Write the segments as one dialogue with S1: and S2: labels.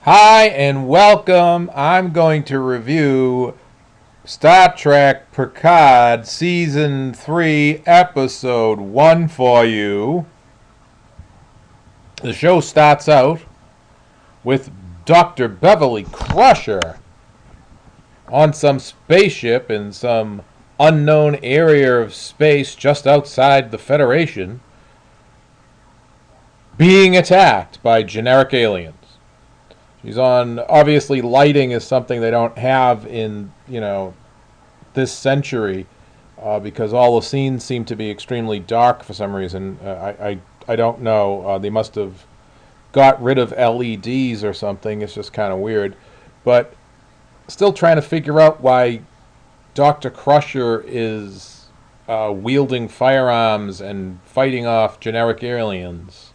S1: Hi and welcome. I'm going to review Star Trek Picard Season 3, Episode 1 for you. The show starts out with Dr. Beverly Crusher on some spaceship in some unknown area of space just outside the Federation being attacked by generic aliens. She's on, obviously, lighting is something they don't have in, this century because all the scenes seem to be extremely dark for some reason. I don't know. They must have got rid of LEDs or something. It's just kind of weird. But still trying to figure out why Dr. Crusher is wielding firearms and fighting off generic aliens.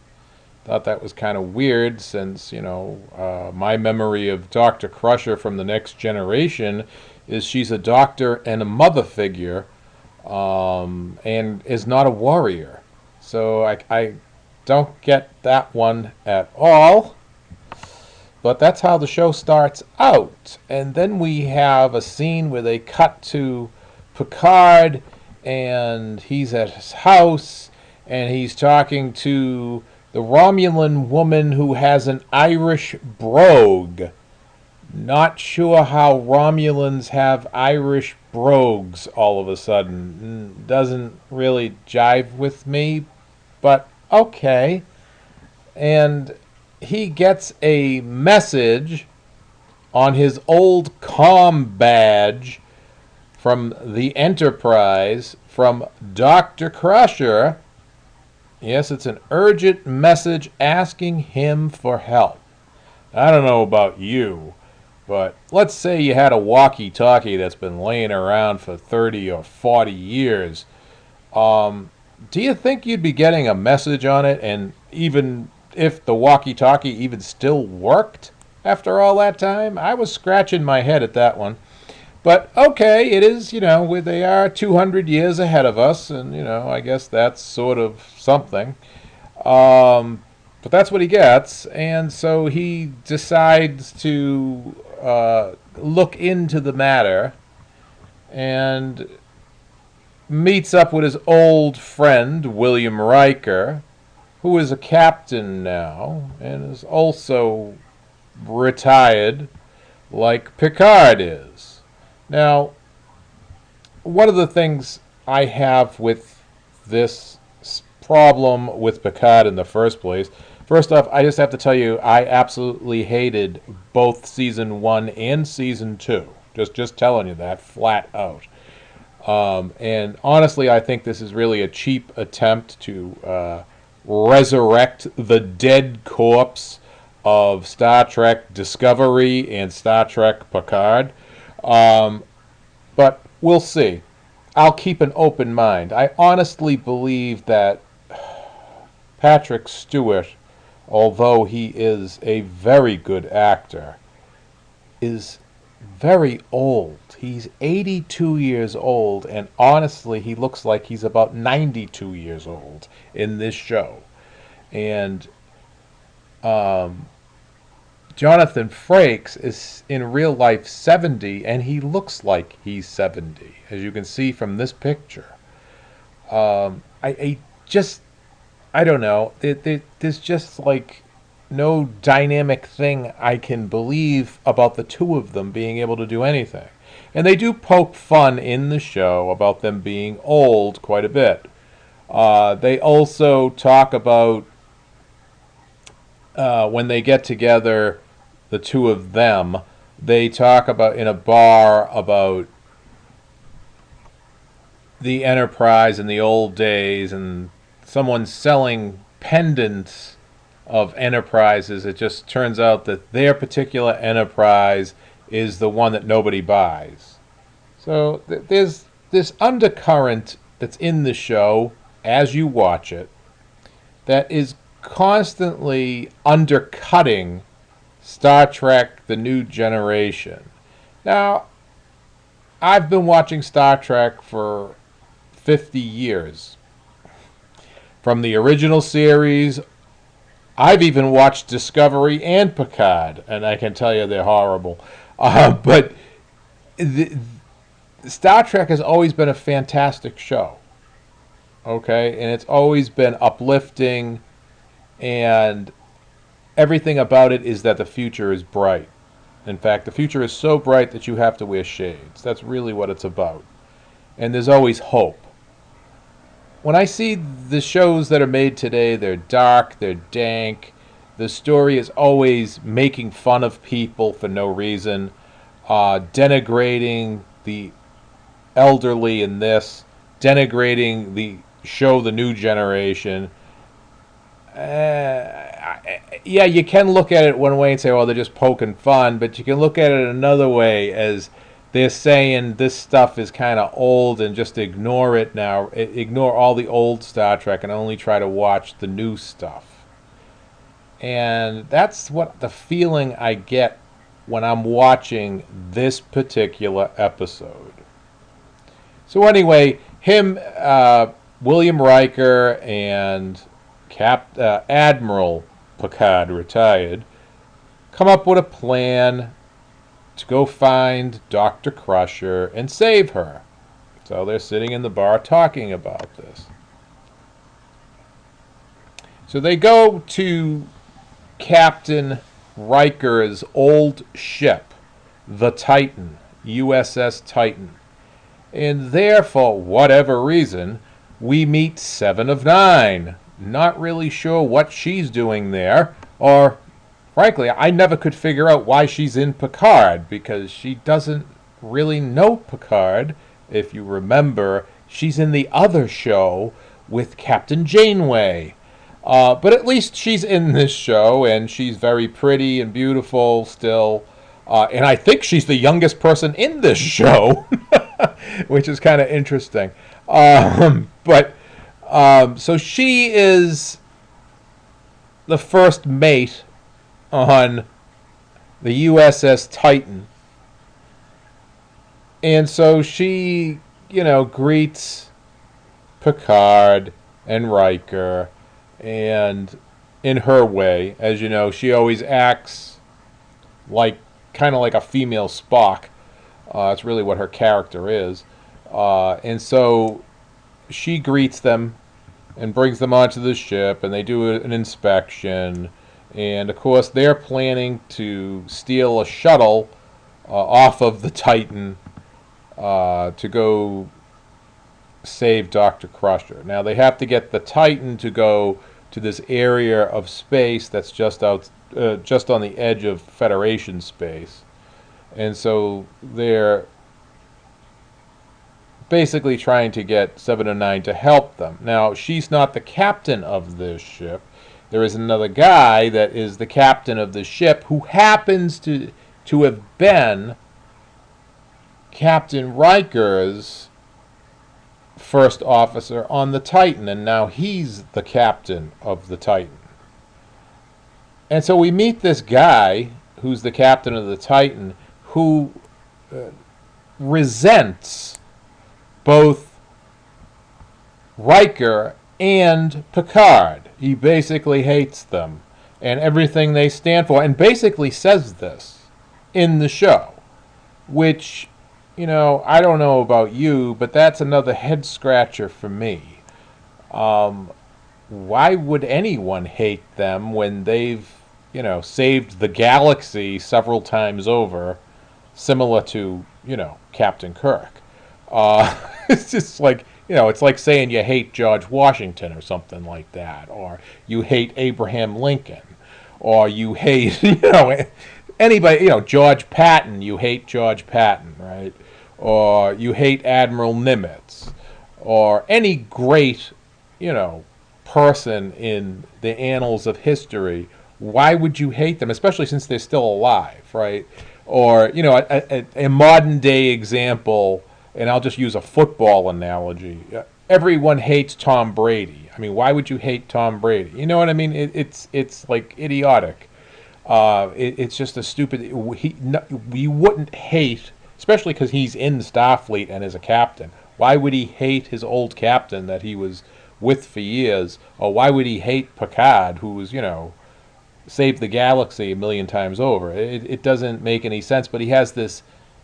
S1: Thought that was kind of weird since, my memory of Dr. Crusher from The Next Generation is she's a doctor and a mother figure and is not a warrior. So I don't get that one at all. But that's how the show starts out. And then we have a scene where they cut to Picard and he's at his house and he's talking to the Romulan woman who has an Irish brogue. Not sure how Romulans have Irish brogues all of a sudden. Doesn't really jive with me, but okay. And he gets a message on his old comm badge from the Enterprise from Dr. Crusher. Yes, it's an urgent message asking him for help. I don't know about you, but let's say you had a walkie-talkie that's been laying around for 30 or 40 years. Do you think you'd be getting a message on it, and even if the walkie-talkie even still worked after all that time? I was scratching my head at that one. But okay, it is, they are 200 years ahead of us, and, I guess that's sort of something. But that's what he gets, and so he decides to look into the matter and meets up with his old friend, William Riker, who is a captain now and is also retired like Picard is. Now, one of the things I have with this problem with Picard in the first place, first off, I just have to tell you, I absolutely hated both Season 1 and Season 2. Just telling you that flat out. And honestly, I think this is really a cheap attempt to resurrect the dead corpse of Star Trek Discovery and Star Trek Picard. But we'll see. I'll keep an open mind. I honestly believe that Patrick Stewart, although he is a very good actor, is very old. He's 82 years old, and honestly, he looks like he's about 92 years old in this show. And Jonathan Frakes is in real life 70, and he looks like he's 70, as you can see from this picture. I don't know. There's just like no dynamic thing I can believe about the two of them being able to do anything. And they do poke fun in the show about them being old quite a bit. They also talk about when they get together, the two of them, they talk about in a bar about the Enterprise in the old days, and someone's selling pendants of Enterprises. It just turns out that their particular Enterprise is the one that nobody buys. So there's this undercurrent that's in the show as you watch it that is constantly undercutting Star Trek The New Generation. Now, I've been watching Star Trek for 50 years. From the original series I've even watched Discovery and Picard, and I can tell you they're horrible. But the, Star Trek has always been a fantastic show. Okay, and it's always been uplifting, and everything about it is that the future is bright. In fact, the future is so bright that you have to wear shades. That's really what it's about. And there's always hope. When I see the shows that are made today, they're dark, they're dank. The story is always making fun of people for no reason, denigrating the elderly in this, denigrating the new generation. Yeah, you can look at it one way and say, well, they're just poking fun, but you can look at it another way as they're saying this stuff is kind of old and just ignore it now. Ignore all the old Star Trek and only try to watch the new stuff. And that's what the feeling I get when I'm watching this particular episode. So anyway, William Riker and Admiral Picard, retired, come up with a plan to go find Dr. Crusher and save her. So they're sitting in the bar talking about this. So they go to Captain Riker's old ship, the Titan, USS Titan. And there, for whatever reason, we meet 7 of 9. Not really sure what she's doing there, or frankly, I never could figure out why she's in Picard, because she doesn't really know Picard. If you remember, she's in the other show with Captain Janeway. But at least she's in this show, and she's very pretty and beautiful still. And I think she's the youngest person in this show, which is kind of interesting. So she is the first mate on the USS Titan. And so she, greets Picard and Riker, and in her way, as you know, she always acts kind of like a female Spock. That's really what her character is. And so she greets them and brings them onto the ship, and they do an inspection. And of course, they're planning to steal a shuttle off of the Titan to go save Dr. Crusher. Now, they have to get the Titan to go to this area of space that's just on the edge of Federation space. And so they're basically trying to get 7 of 9 to help them. Now, she's not the captain of this ship. There is another guy that is the captain of the ship who happens to have been Captain Riker's first officer on the Titan, and now he's the captain of the Titan. And so we meet this guy who's the captain of the Titan who resents both Riker and Picard. He basically hates them and everything they stand for, and basically says this in the show, which, I don't know about you, but that's another head scratcher for me. Why would anyone hate them when they've, saved the galaxy several times over, similar to, Captain Kirk? It's just like, it's like saying you hate George Washington or something like that, or you hate Abraham Lincoln, or you hate, anybody, George Patton, you hate George Patton, right? Or you hate Admiral Nimitz, or any great, person in the annals of history. Why would you hate them, especially since they're still alive, right? Or, a modern day example, and I'll just use a football analogy. Everyone hates Tom Brady. I mean, why would you hate Tom Brady? You know what I mean? It's like idiotic. It's just a stupid. You wouldn't hate, especially because he's in Starfleet and is a captain. Why would he hate his old captain that he was with for years? Or why would he hate Picard, who was, saved the galaxy a million times over. It doesn't make any sense, but he has this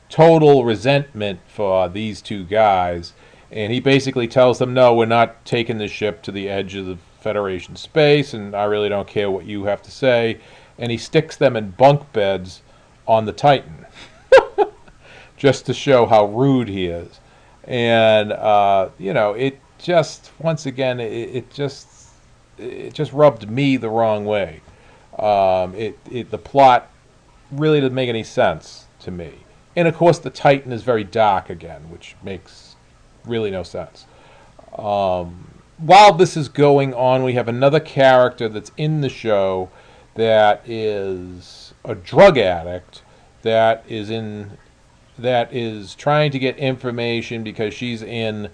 S1: total resentment for these two guys, and he basically tells them, no, we're not taking the ship to the edge of the Federation space, and I really don't care what you have to say. And he sticks them in bunk beds on the Titan just to show how rude he is. And it just, once again, it just rubbed me the wrong way. The plot really doesn't make any sense to me. And of course, the Titan is very dark again, which makes really no sense. While this is going on, we have another character that's in the show that is a drug addict that is trying to get information because she's in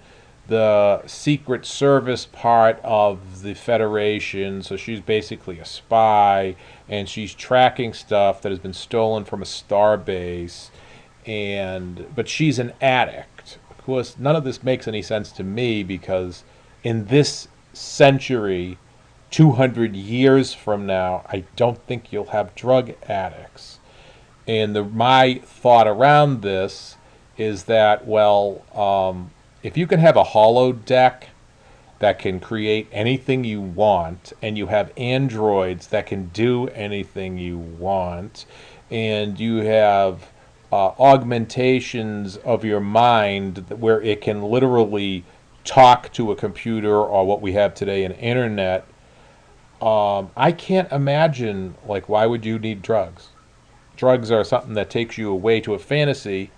S1: the Secret Service part of the Federation, so she's basically a spy, and she's tracking stuff that has been stolen from a star base, but she's an addict. Of course, none of this makes any sense to me because in this century, 200 years from now, I don't think you'll have drug addicts. And my thought around this is that, if you can have a holodeck that can create anything you want, and you have androids that can do anything you want, and you have augmentations of your mind where it can literally talk to a computer or what we have today, an internet, I can't imagine, why would you need drugs? Drugs are something that takes you away to a fantasy,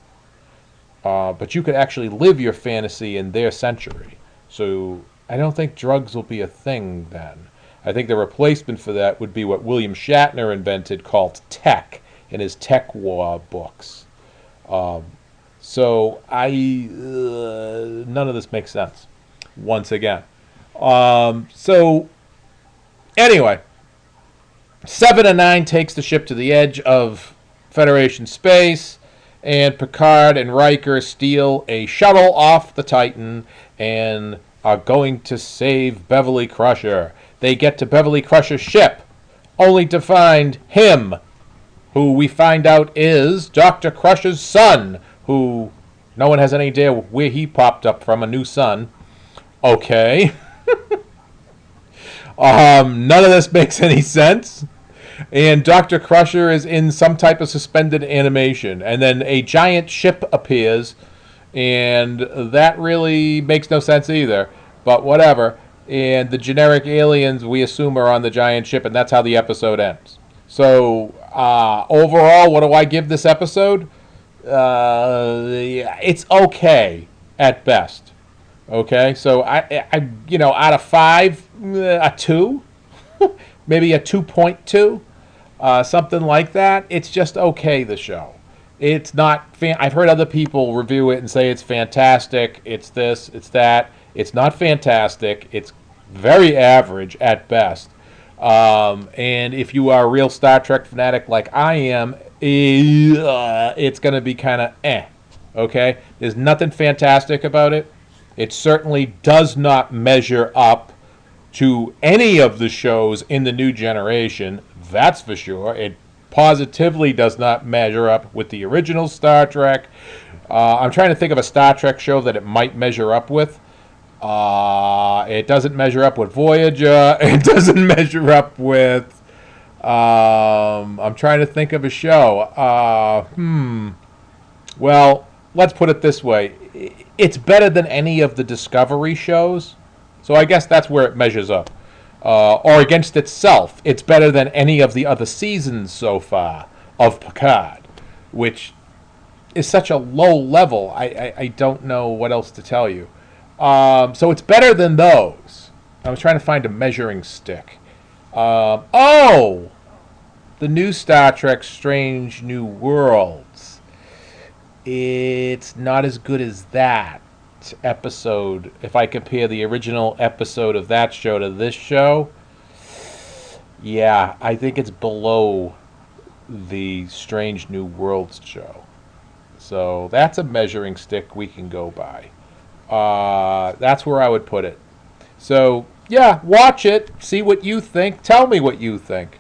S1: but you could actually live your fantasy in their century. So I don't think drugs will be a thing then. I think the replacement for that would be what William Shatner invented called tech in his Tech War books. So none of this makes sense, once again. So anyway, 7 and 9 takes the ship to the edge of Federation space, and Picard and Riker steal a shuttle off the Titan and are going to save Beverly Crusher. They get to Beverly Crusher's ship, only to find him, who we find out is Dr. Crusher's son, who no one has any idea where he popped up from, a new son. Okay. None of this makes any sense. And Dr. Crusher is in some type of suspended animation. And then a giant ship appears, and that really makes no sense either. But whatever. And the generic aliens, we assume, are on the giant ship, and that's how the episode ends. So, overall, what do I give this episode? It's okay at best. Okay, so I out of 5, a 2, maybe a 2.2, something like that. It's just okay. The show. It's not. I've heard other people review it and say it's fantastic. It's this. It's that. It's not fantastic. It's very average at best. And if you are a real Star Trek fanatic like I am, it's going to be kind of okay? There's nothing fantastic about it. It certainly does not measure up to any of the shows in the new generation. That's for sure. It positively does not measure up with the original Star Trek. I'm trying to think of a Star Trek show that it might measure up with. It doesn't measure up with Voyager. It doesn't measure up with... I'm trying to think of a show. Well, let's put it this way. It's better than any of the Discovery shows. So I guess that's where it measures up. Or against itself. It's better than any of the other seasons so far of Picard, which is such a low level. I don't know what else to tell you. So it's better than those. I was trying to find a measuring stick. The new Star Trek Strange New Worlds. It's not as good as that episode. If I compare the original episode of that show to this show, yeah, I think it's below the Strange New Worlds show. So that's a measuring stick we can go by. That's where I would put it. So, yeah, watch it. See what you think. Tell me what you think.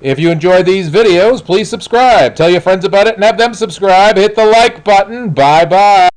S1: If you enjoyed these videos, please subscribe. Tell your friends about it and have them subscribe. Hit the like button. Bye-bye.